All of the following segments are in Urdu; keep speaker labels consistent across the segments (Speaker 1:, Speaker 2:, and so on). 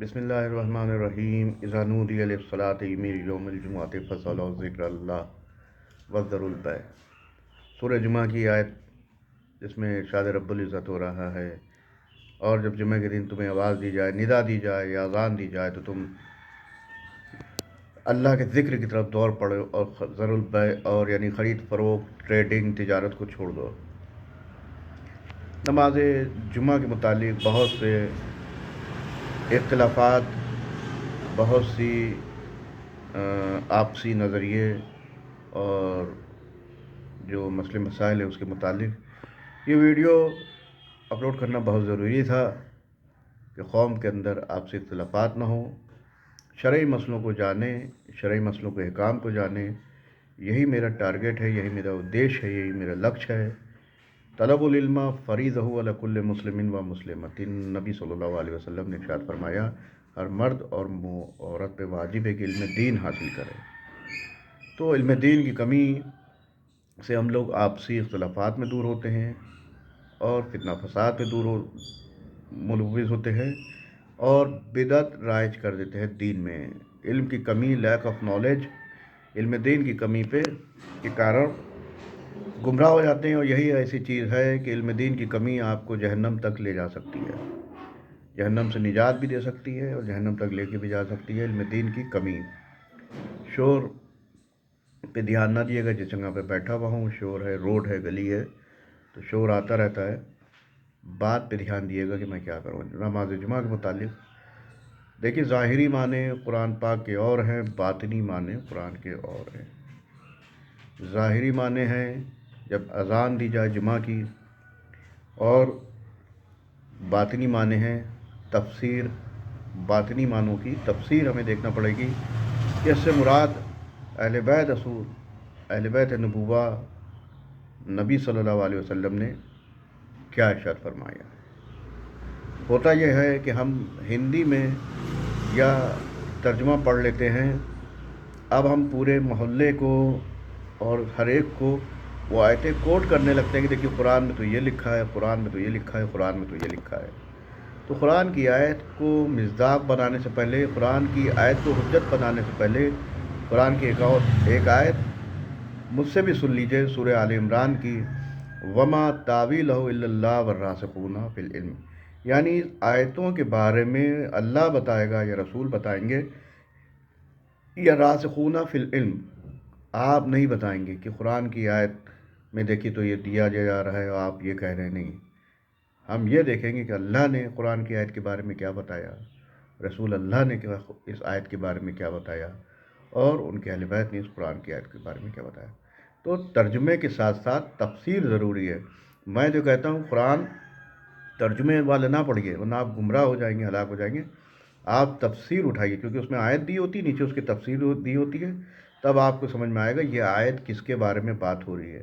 Speaker 1: بسم اللہ الرحمن الرحیم اذا نودی للصلاۃ من یوم الجمعۃ فصلوا ذکر اللہ وذروا البیع۔ سورہ جمعہ کی آیت جس میں ارشاد رب العزت ہو رہا ہے، اور جب جمعہ کے دن تمہیں آواز دی جائے، ندا دی جائے یا اذان دی جائے تو تم اللہ کے ذکر کی طرف دوڑ پڑو اور ذروا البیع، اور یعنی خرید فروخت، ٹریڈنگ، تجارت کو چھوڑ دو۔ نماز جمعہ کے متعلق بہت سے اختلافات، بہت سی آپسی نظریے اور جو مسئلے مسائل ہیں اس کے متعلق یہ ویڈیو اپلوڈ کرنا بہت ضروری تھا کہ قوم کے اندر آپسی اختلافات نہ ہوں، شرعی مسئلوں کو جانیں، شرعی مسئلوں کے احکام کو جانیں۔ یہی میرا ٹارگیٹ ہے، یہی میرا ادیش ہے، یہی میرا لکش ہے۔ طلب العلم فریضہ علی کل مسلم و مسلمۃ، نبی صلی اللہ علیہ وسلم نے ارشاد فرمایا ہر مرد اور عورت پہ واجب ہے کہ علم دین حاصل کرے۔ تو علم دین کی کمی سے ہم لوگ آپسی اختلافات میں دور ہوتے ہیں اور فتنہ فساد پہ ملوث ہوتے ہیں اور بدعت رائج کر دیتے ہیں دین میں۔ علم کی کمی، لیک آف نالج، علم دین کی کمی کے کارن گمراہ ہو جاتے ہیں، اور یہی ایسی چیز ہے کہ علم دین کی کمی آپ کو جہنم تک لے جا سکتی ہے، جہنم سے نجات بھی دے سکتی ہے اور جہنم تک لے کے بھی جا سکتی ہے۔ علم دین کی کمی۔ شور پہ دھیان نہ دیے گا، جس جگہ پہ بیٹھا ہوا ہوں شور ہے، روڈ ہے، گلی ہے، تو شور آتا رہتا ہے، بات پہ دھیان دیے گا کہ میں کیا کروں۔ نماز جمعہ کے متعلق دیکھیے، ظاہری معنی قرآن پاک کے اور ہیں، باطنی معنی قرآن کے اور ہیں۔ ظاہری معنی ہیں جب اذان دی جائے جمعہ کی، اور باطنی معنی ہیں تفسیر۔ باطنی معنوں کی تفسیر ہمیں دیکھنا پڑے گی کہ اس سے مراد اہل بیت رسول، اہل بیت نبوہ، نبی صلی اللہ علیہ وسلم نے کیا ارشاد فرمایا۔ ہوتا یہ ہے کہ ہم ہندی میں یا ترجمہ پڑھ لیتے ہیں، اب ہم پورے محلے کو اور ہر ایک کو وہ آیتیں کوٹ کرنے لگتے ہیں کہ دیکھیے قرآن میں تو یہ لکھا ہے، قرآن میں تو یہ لکھا ہے، قرآن میں تو یہ لکھا ہے۔ تو قرآن کی آیت کو مصداق بنانے سے پہلے، قرآن کی آیت کو حجت بنانے سے پہلے، قرآن کی ایک آیت مجھ سے بھی سن لیجئے، سورہ آل عمران کی، وما تاویلہ الا اللہ والراسخون فی العلم، یعنی آیتوں کے بارے میں اللہ بتائے گا یا رسول بتائیں گے، یا راسخون فی العلم، آپ نہیں بتائیں گے کہ قرآن کی آیت میں دیکھیے تو یہ دیا جا رہا ہے اور آپ یہ کہہ رہے ہیں۔ نہیں، ہم یہ دیکھیں گے کہ اللہ نے قرآن کی آیت کے بارے میں کیا بتایا، رسول اللہ نے اس آیت کے بارے میں کیا بتایا، اور ان کے اہل بیت نے اس قرآن کی آیت کے بارے میں کیا بتایا۔ تو ترجمے کے ساتھ ساتھ تفسیر ضروری ہے۔ میں جو کہتا ہوں قرآن ترجمے والے نہ پڑھیے، ورنہ آپ گمراہ ہو جائیں گے، ہلاک ہو جائیں گے۔ آپ تفسیر اٹھائیے، کیونکہ اس میں آیت دی ہوتی ہے، نیچے اس کی تفسیر دی ہوتی ہے، تب آپ کو سمجھ میں آئے گا یہ آیت کس کے بارے میں بات ہو رہی ہے۔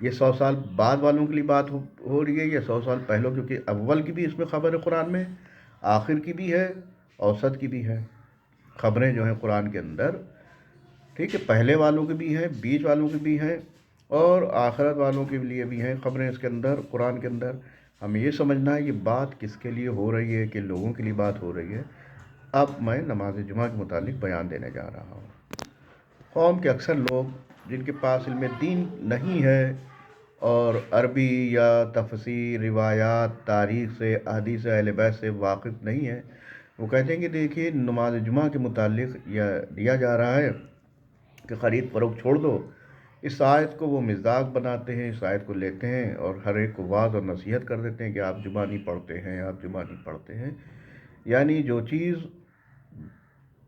Speaker 1: یہ 100 سال بعد والوں کے لیے بات ہو رہی ہے، یا 100 سال پہلوں، کیونکہ اول کی بھی اس میں خبر ہے قرآن میں، آخر کی بھی ہے، اوسط کی بھی ہے۔ خبریں جو ہیں قرآن کے اندر، ٹھیک ہے، پہلے والوں کی بھی ہیں، بیچ والوں کی بھی ہیں، اور آخرت والوں کے لیے بھی ہیں خبریں اس کے اندر، قرآن کے اندر۔ ہمیں یہ سمجھنا ہے یہ بات کس کے لیے ہو رہی ہے، کن لوگوں کے لیے بات ہو رہی ہے۔ اب میں نماز جمعہ کے متعلق بیان دینے جا رہا ہوں۔ قوم کے اکثر لوگ جن کے پاس علم دین نہیں ہے اور عربی یا تفسیر، روایات، تاریخ سے، احادیث اہل بیت سے واقف نہیں ہے، وہ کہتے ہیں کہ دیکھیے نماز جمعہ کے متعلق یہ دیا جا رہا ہے کہ خرید فروخت چھوڑ دو۔ اس آیت کو وہ مصداق بناتے ہیں، اس آیت کو لیتے ہیں اور ہر ایک کو واعظ اور نصیحت کر دیتے ہیں کہ آپ جمعہ نہیں پڑھتے ہیں، آپ جمعہ نہیں پڑھتے ہیں۔ یعنی جو چیز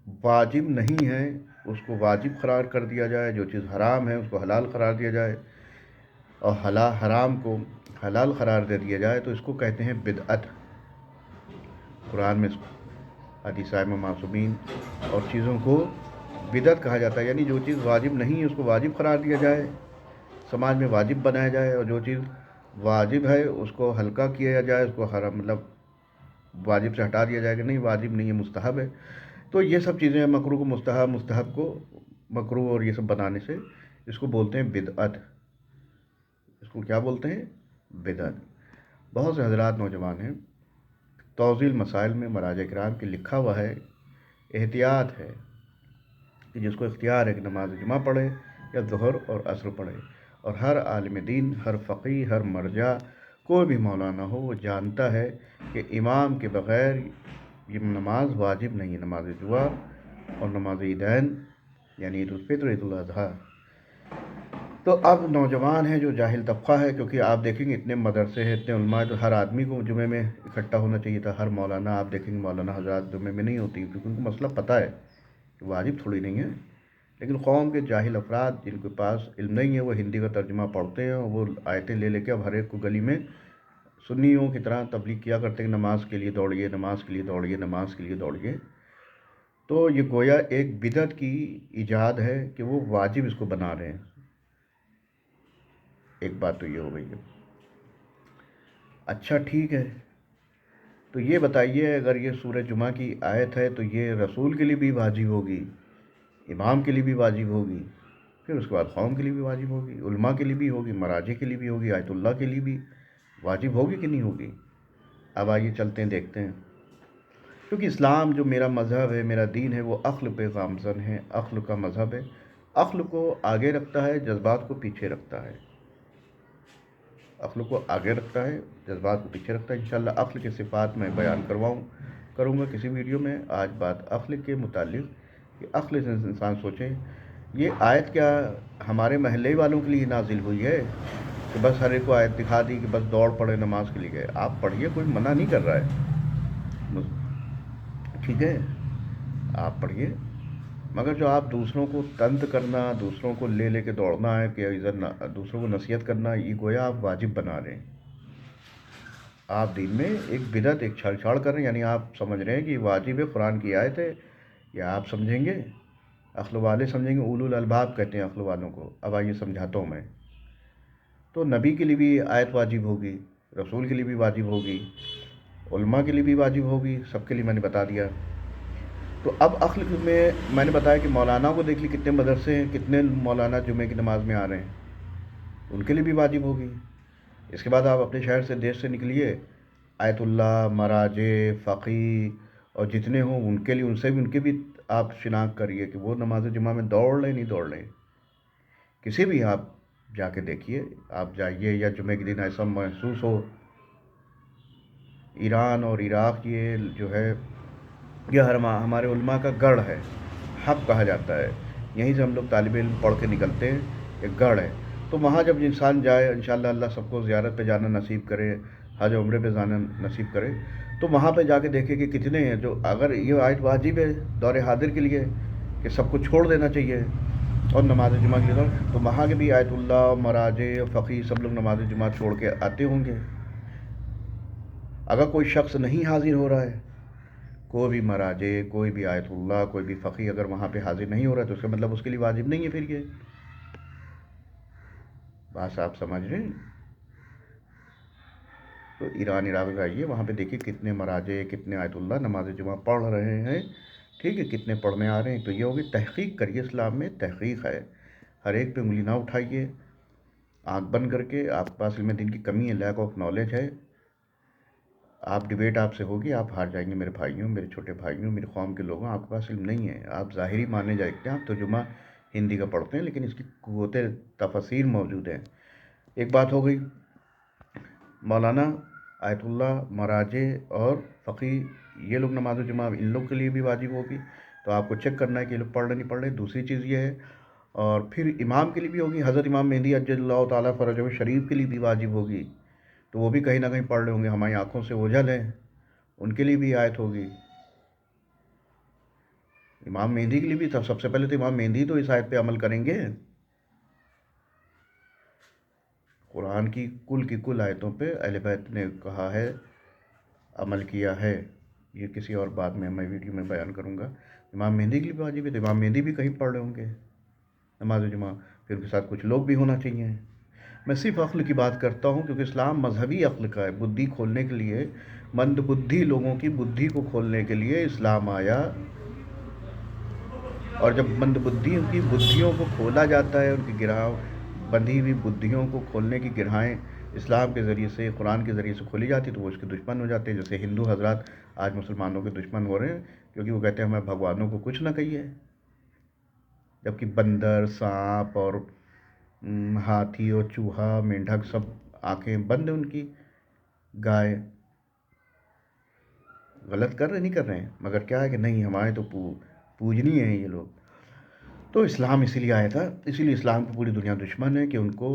Speaker 1: واجب نہیں ہے اس کو واجب قرار کر دیا جائے، جو چیز حرام ہے اس کو حلال قرار دیا جائے، اور حرام کو حلال قرار دے دیا جائے، تو اس کو کہتے ہیں بدعت۔ قرآن میں حدیث ائمہ معصومین اور چیزوں کو بدعت کہا جاتا ہے، یعنی جو چیز واجب نہیں ہے اس کو واجب قرار دیا جائے، سماج میں واجب بنایا جائے، اور جو چیز واجب ہے اس کو ہلکا کیا جائے، اس کو حرام مطلب واجب سے ہٹا دیا جائے کہ نہیں واجب نہیں ہے، مستحب ہے۔ تو یہ سب چیزیں مکروہ کو مستحب، مستحب کو مکروہ، اور یہ سب بنانے سے اس کو بولتے ہیں بدعت۔ اس کو کیا بولتے ہیں؟ بدعت۔ بہت سے حضرات نوجوان ہیں توضیح مسائل میں مراجع کرام کے لکھا ہوا ہے، احتیاط ہے کہ جس کو اختیار ہے کہ نماز جمعہ پڑھے یا ظہر اور عصر پڑھے، اور ہر عالم دین، ہر فقیہ، ہر مرجع، کوئی بھی مولانا ہو، وہ جانتا ہے کہ امام کے بغیر یہ نماز واجب نہیں ہے، نماز جمعہ اور نماز عیدین یعنی عید الفطر، عید الاضحیٰ۔ تو اب نوجوان ہیں جو جاہل طبقہ ہے، کیونکہ آپ دیکھیں گے اتنے مدرسے ہیں، اتنے علماء ہیں، تو ہر آدمی کو جمعے میں اکٹھا ہونا چاہیے تھا، ہر مولانا آپ دیکھیں گے مولانا حضرات جمعے میں نہیں ہوتی، کیونکہ ان کو مسئلہ پتہ ہے کہ واجب تھوڑی نہیں ہے۔ لیکن قوم کے جاہل افراد جن کے پاس علم نہیں ہے، وہ ہندی کا ترجمہ پڑھتے ہیں، اور وہ آیتیں لے کے اب ہر ایک کو گلی میں سنیوں کی طرح تبلیغ کیا کرتے ہیں، نماز کے لیے دوڑیے، نماز کے لیے دوڑیے، نماز کے لیے دوڑیے۔ تو یہ گویا ایک بدعت کی ایجاد ہے کہ وہ واجب اس کو بنا رہے ہیں۔ ایک بات تو یہ ہو گئی ہے۔ اچھا ٹھیک ہے، تو یہ بتائیے اگر یہ سورہ جمعہ کی آیت ہے تو یہ رسول کے لیے بھی واجب ہوگی، امام کے لیے بھی واجب ہوگی، پھر اس کے بعد قوم کے لیے بھی واجب ہوگی، علماء کے لیے بھی ہوگی، مراجع کے لیے بھی ہوگی، آیت اللہ کے لیے بھی واجب ہوگی کہ نہیں ہوگی؟ اب آئیے چلتے ہیں دیکھتے ہیں، کیونکہ اسلام جو میرا مذہب ہے، میرا دین ہے، وہ عقل پہ گامزن ہے، عقل کا مذہب ہے، عقل کو آگے رکھتا ہے، جذبات کو پیچھے رکھتا ہے، عقل کو آگے رکھتا ہے، جذبات کو پیچھے رکھتا ہے۔ انشاءاللہ عقل کی صفات میں بیان کروں گا کسی ویڈیو میں۔ آج بات عقل کے متعلق کہ عقل سے انسان سوچے، یہ آیت کیا ہمارے محلے والوں کے لیے نازل ہوئی ہے کہ بس ہر ایک کو آیت دکھا دی کہ بس دوڑ پڑے نماز کے لیے گئے؟ آپ پڑھیے، کوئی منع نہیں کر رہا ہے، ٹھیک ہے، آپ پڑھیے، مگر جو آپ دوسروں کو تنت کرنا، دوسروں کو لے کے دوڑنا ہے کہ ادھر دوسروں کو نصیحت کرنا، یہ گویا آپ واجب بنا رہے ہیں، آپ دین میں ایک بدعت، ایک چھڑ چھاڑ کر رہے ہیں، یعنی آپ سمجھ رہے ہیں کہ یہ واجب ہے، قرآن کی آیت ہے، یا آپ سمجھیں گے عقل والے سمجھیں گے، اولو الالباب کہتے ہیں عقل والوں کو۔ اب آئیے سمجھاتا ہوں میں۔ تو نبی کے لیے بھی آیت واجب ہوگی، رسول کے لیے بھی واجب ہوگی، علماء کے لیے بھی واجب ہوگی، سب کے لیے میں نے بتا دیا۔ تو اب عقل میں نے بتایا کہ مولانا کو دیکھ لی کتنے مدرسے ہیں، کتنے مولانا جمعے کی نماز میں آ رہے ہیں، ان کے لیے بھی واجب ہوگی۔ اس کے بعد آپ اپنے شہر سے، دیش سے نکلیے، آیت اللہ، مراجع، فقیہ اور جتنے ہوں ان کے لیے، ان کے بھی آپ شناخت کریے کہ وہ نماز جمعہ میں دوڑ لیں نہیں دوڑ لیں۔ کسی بھی آپ جا کے دیکھیے، آپ جائیے یا جمعے کے دن ایسا محسوس ہو، ایران اور عراق یہ جو ہے یہ ہمارے علماء کا گڑھ ہے، ہب کہا جاتا ہے، یہیں سے ہم لوگ طالب علم پڑھ کے نکلتے ہیں، ایک گڑھ ہے۔ تو وہاں جب انسان جائے، انشاءاللہ اللہ سب کو زیارت پہ جانا نصیب کرے، حج عمرے پہ جانا نصیب کرے، تو وہاں پہ جا کے دیکھے کہ کتنے ہیں جو، اگر یہ آیت واجب ہے دور حاضر کے لیے کہ سب کو چھوڑ دینا چاہیے اور نماز جمعہ کے لیے، تو وہاں کے بھی آیت اللہ، مراجع، فقیہ سب لوگ نماز جمعہ چھوڑ کے آتے ہوں گے۔ اگر کوئی شخص نہیں حاضر ہو رہا ہے، کوئی بھی مراجع، کوئی بھی آیت اللہ، کوئی بھی فقیہ اگر وہاں پہ حاضر نہیں ہو رہا ہے تو اس کا مطلب اس کے لیے واجب نہیں ہے، پھر یہ بات آپ سمجھ رہے ہیں؟ تو ایران عراق جائیے، وہاں پہ دیکھیے کتنے مراجع، کتنے آیت اللہ نماز جمعہ پڑھ رہے ہیں، ٹھیک ہے، کتنے پڑھنے آ رہے ہیں۔ تو یہ ہوگی تحقیق کریے، اسلام میں تحقیق ہے، ہر ایک پہ انگلی نہ اٹھائیے آنکھ بند کر کے۔ آپ کے پاس علم دین کی کمی ہے، لیک آف نالج ہے، آپ ڈیبیٹ آپ سے ہوگی، آپ ہار جائیں گے میرے بھائیوں، میرے چھوٹے بھائیوں، میری قوم کے لوگوں، آپ کے پاس علم نہیں ہے، آپ ظاہری ماننے جاتے ہیں، آپ ترجمہ ہندی کا پڑھتے ہیں، لیکن اس کی قوت تفسیر موجود ہے۔ ایک بات ہو گئی، مولانا، آیت اللہ، مراجع اور فقیہ یہ لوگ نماز جمعہ ان لوگ کے لیے بھی واجب ہوگی، تو آپ کو چیک کرنا ہے کہ یہ لوگ پڑھ رہے نہیں پڑھ رہے۔ دوسری چیز یہ ہے، اور پھر امام کے لیے بھی ہوگی، حضرت امام مہدی عجل اللہ تعالیٰ فرجہ شریف کے لیے بھی واجب ہوگی، تو وہ بھی کہیں نہ کہیں پڑھ رہے ہوں گے، ہماری آنکھوں سے اوجھل ہیں، ان کے لیے بھی آیت ہوگی۔ امام مہدی کے لیے بھی، سب سے پہلے تو امام مہدی تو اس آیت پہ عمل کریں گے، قرآن کی کل آیتوں پہ اہل بیت نے کہا ہے، عمل کیا ہے، یہ کسی اور بات میں ویڈیو میں بیان کروں گا۔ امام مہدی کے لیے بھی واجب ہے، تو امام مہدی بھی کہیں پڑھ رہے ہوں گے نماز جمعہ، پھر ان کے ساتھ کچھ لوگ بھی ہونا چاہیے۔ میں صرف عقل کی بات کرتا ہوں کیونکہ اسلام مذہبی عقل کا ہے، بدھی کھولنے کے لیے، مند بدھی لوگوں کی بدھی کو کھولنے کے لیے اسلام آیا، اور جب مند بدھیوں کی بدھیوں کو کھولا جاتا ہے، ان کی گرہ بندھی ہوئی بدھیوں کو کھولنے کی گرہیں اسلام کے ذریعے سے، قرآن کے ذریعے سے کھولی جاتی تو وہ اس کے دشمن ہو جاتے ہیں. جیسے ہندو حضرات آج مسلمانوں کے دشمن ہو رہے ہیں کیونکہ وہ کہتے ہیں ہمیں بھگوانوں کو کچھ نہ کہیے، جبکہ بندر، سانپ اور ہاتھی اور چوہا، مینڈھک سب آنکھیں بند ہیں ان کی. گائے غلط کر رہے نہیں کر رہے ہیں، مگر کیا ہے کہ نہیں ہمارے تو پوجنی ہیں یہ لوگ. تو اسلام اسی لیے آیا تھا، اسی لیے اسلام کی پوری دنیا دشمن ہے کہ ان کو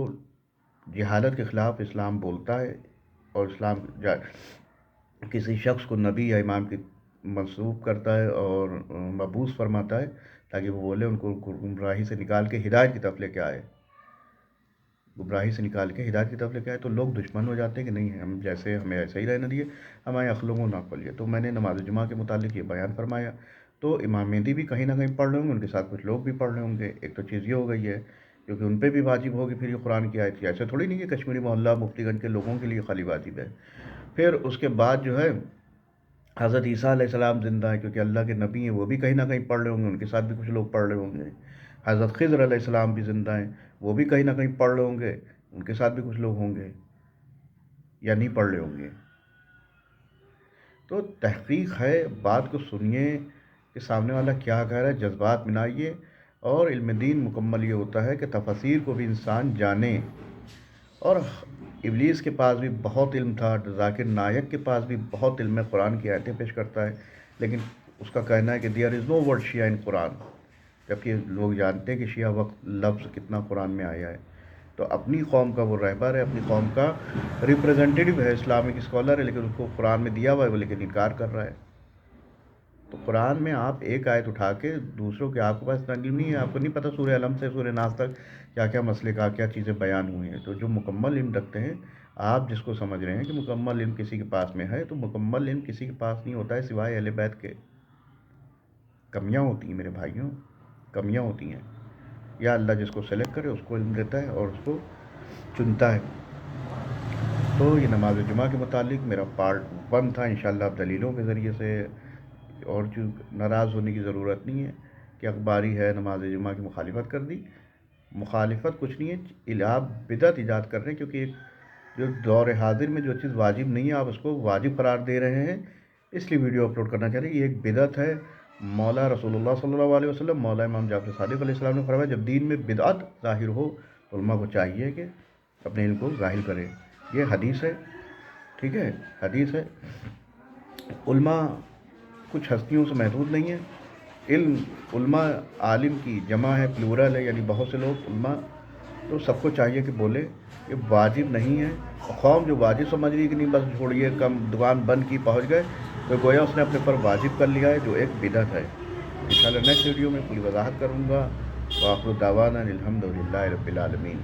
Speaker 1: جہالت کے خلاف اسلام بولتا ہے، اور اسلام کسی شخص کو نبی یا امام کی منسوب کرتا ہے اور مبعوث فرماتا ہے تاکہ وہ بولے، ان کو گمراہی سے نکال کے ہدایت کی طرف لے کے آئے. گمراہی سے نکال کے ہدایت کی طرف لے کے آئے تو لوگ دشمن ہو جاتے ہیں کہ نہیں ہم جیسے ہمیں ایسے ہی رہنے دیے، ہمارے عقلوں کو نہ کھولیے. تو میں نے نماز جمعہ کے متعلق یہ بیان فرمایا. تو امام مہدی بھی کہیں نہ کہیں پڑھ رہے ہوں گے، ان کے ساتھ کچھ لوگ بھی پڑھ رہے ہوں گے. ایک تو چیز یہ ہو گئی ہے کیونکہ ان پہ بھی واجب ہوگی پھر یہ قرآن کی آیت تھی. ایسے تھوڑی نہیں کہ کشمیری محلہ مفتی گنج کے لوگوں کے لیے خالی واجب ہے. پھر اس کے بعد جو ہے حضرت عیسیٰ علیہ السلام زندہ ہے کیونکہ اللہ کے نبی ہیں، وہ بھی کہیں نہ کہیں پڑھ رہے ہوں گے، ان کے ساتھ بھی کچھ لوگ پڑھ رہے ہوں گے. حضرت خضر علیہ السلام بھی زندہ ہیں، وہ بھی کہیں نہ کہیں پڑھ رہے ہوں گے، ان کے ساتھ بھی کچھ لوگ ہوں گے یا نہیں پڑھ رہے ہوں گے. تو تحقیق ہے، بات کو سنیے کہ سامنے والا کیا کہہ رہا ہے، جذبات منائیے. اور علم دین مکمل یہ ہوتا ہے کہ تفاسیر کو بھی انسان جانے. اور ابلیس کے پاس بھی بہت علم تھا، ذاکر نائک کے پاس بھی بہت علم ہے، قرآن کی آیتیں پیش کرتا ہے، لیکن اس کا کہنا ہے کہ دیئر از نو ورڈ شیعہ ان قرآن، جبکہ لوگ جانتے ہیں کہ شیعہ وقت لفظ کتنا قرآن میں آیا ہے. تو اپنی قوم کا وہ رہبر ہے، اپنی قوم کا ریپریزنٹیٹیو ہے، اسلامک اسکالر ہے، لیکن اس کو قرآن میں دیا ہوا ہے وہ لیکن انکار کر رہا ہے. تو قرآن میں آپ ایک آیت اٹھا کے دوسروں کے، آپ کے پاس علم نہیں ہے، آپ کو نہیں پتہ سورہ علم سے سورہ ناس تک کیا کیا مسئلے کا کیا چیزیں بیان ہوئی ہیں. تو جو مکمل علم رکھتے ہیں، آپ جس کو سمجھ رہے ہیں کہ مکمل علم کسی کے پاس میں ہے، تو مکمل علم کسی کے پاس نہیں ہوتا ہے سوائے اہل بیت کے. کمیاں ہوتی ہیں میرے بھائیوں، کمیاں ہوتی ہیں. یا اللہ جس کو سلیکٹ کرے اس کو علم دیتا ہے اور اس کو چنتا ہے. تو یہ نماز جمعہ کے متعلق میرا پارٹ 1 تھا. انشاءاللہ اب دلیلوں کے ذریعے سے، اور جو ناراض ہونے کی ضرورت نہیں ہے کہ اخباری ہے نماز جمعہ کی مخالفت کر دی. مخالفت کچھ نہیں ہے، آپ بدعت ایجاد کر رہے ہیں کیونکہ ایک جو دور حاضر میں جو چیز واجب نہیں ہے آپ اس کو واجب قرار دے رہے ہیں، اس لیے ویڈیو اپلوڈ کرنا چاہ رہے ہیں. یہ ایک بدعت ہے. مولا رسول اللہ صلی اللہ علیہ وسلم، مولا امام جعفر صادق علیہ السلام نے فرمایا جب دین میں بدعت ظاہر ہو تو علماء کو چاہیے کہ اپنے علم کو ظاہر کرے. یہ حدیث ہے، ٹھیک ہے، حدیث ہے. علماء کچھ ہستیوں سے محدود نہیں ہے. علم علماء عالم کی جمع ہے، پلورل ہے، یعنی بہت سے لوگ علماء. تو سب کو چاہیے کہ بولے کہ واجب نہیں ہے. قوم جو واجب سمجھ رہی کہ نہیں بس چھوڑیے، کم دکان بند کی پہنچ گئے، تو گویا اس نے اپنے پر واجب کر لیا ہے جو ایک بدعت ہے. انشاءاللہ نیکسٹ ویڈیو میں پوری وضاحت کروں گا. وآخر دعوانا الحمدللہ رب العالمین.